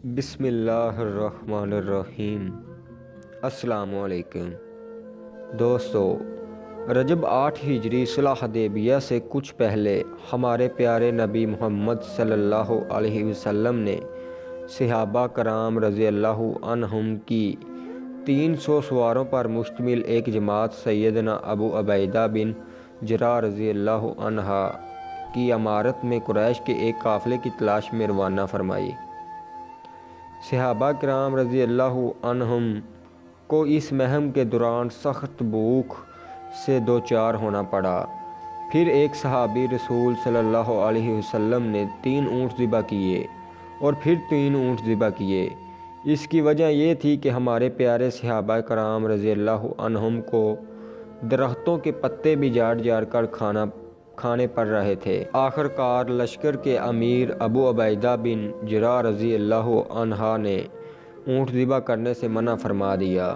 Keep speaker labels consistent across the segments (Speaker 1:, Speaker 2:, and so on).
Speaker 1: بسم اللہ الرحمن الرحیم۔ السلام علیکم دوستو، رجب 8 ہجری صلح حدیبیہ سے کچھ پہلے ہمارے پیارے نبی محمد صلی اللہ علیہ وسلم نے صحابہ کرام رضی اللہ عنہم کی 300 سواروں پر مشتمل ایک جماعت سیدنا ابو عبیدہ بن جراح رضی اللہ عنہ کی امارت میں قریش کے ایک قافلے کی تلاش میں روانہ فرمائی۔ صحابہ کرام رضی اللہ عنہم کو اس مہم کے دوران سخت بھوک سے دوچار ہونا پڑا۔ پھر ایک صحابی رسول صلی اللہ علیہ وسلم نے 3 اونٹ ذبح کیے اور پھر 3 اونٹ ذبح کیے۔ اس کی وجہ یہ تھی کہ ہمارے پیارے صحابہ کرام رضی اللہ عنہم کو درختوں کے پتے بھی جاڑ جاڑ کر کھانے پڑ رہے تھے۔ آخر کار لشکر کے امیر ابو عبیدہ بن جراح رضی اللہ عنہ نے اونٹ ذبح کرنے سے منع فرما دیا۔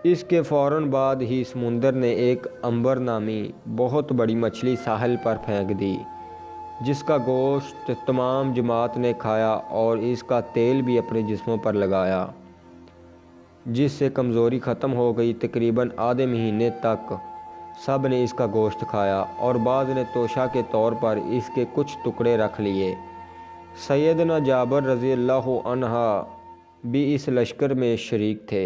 Speaker 1: اس کے فوراً بعد ہی سمندر نے ایک عنبر نامی بہت بڑی مچھلی ساحل پر پھینک دی، جس کا گوشت تمام جماعت نے کھایا اور اس کا تیل بھی اپنے جسموں پر لگایا، جس سے کمزوری ختم ہو گئی۔ تقریباً آدھے مہینے تک سب نے اس کا گوشت کھایا اور بعض نے توشہ کے طور پر اس کے کچھ ٹکڑے رکھ لیے۔ سیدنا جابر رضی اللہ عنہ بھی اس لشکر میں شریک تھے۔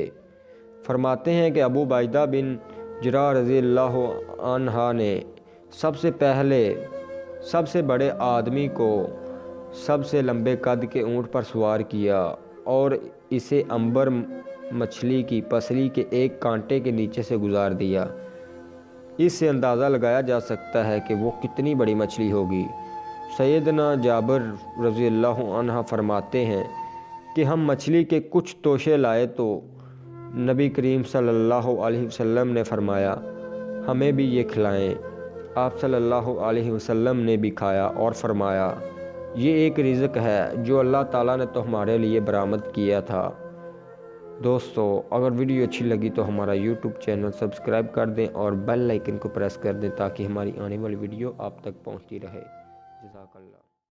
Speaker 1: فرماتے ہیں کہ ابو عبیدہ بن جراح رضی اللہ عنہ نے سب سے پہلے سب سے بڑے آدمی کو سب سے لمبے قد کے اونٹ پر سوار کیا اور اسے عنبر مچھلی کی پسلی کے ایک کانٹے کے نیچے سے گزار دیا۔ اس سے اندازہ لگایا جا سکتا ہے کہ وہ کتنی بڑی مچھلی ہوگی۔ سیدنا جابر رضی اللہ عنہ فرماتے ہیں کہ ہم مچھلی کے کچھ توشے لائے تو نبی کریم صلی اللہ علیہ وسلم نے فرمایا، ہمیں بھی یہ کھلائیں۔ آپ صلی اللہ علیہ وسلم نے بھی کھایا اور فرمایا، یہ ایک رزق ہے جو اللہ تعالیٰ نے تمہارے لیے برآمد کیا تھا۔ دوستو، اگر ویڈیو اچھی لگی تو ہمارا یوٹیوب چینل سبسکرائب کر دیں اور بیل آئیکن کو پریس کر دیں تاکہ ہماری آنے والی ویڈیو آپ تک پہنچتی رہے۔ جزاک اللہ۔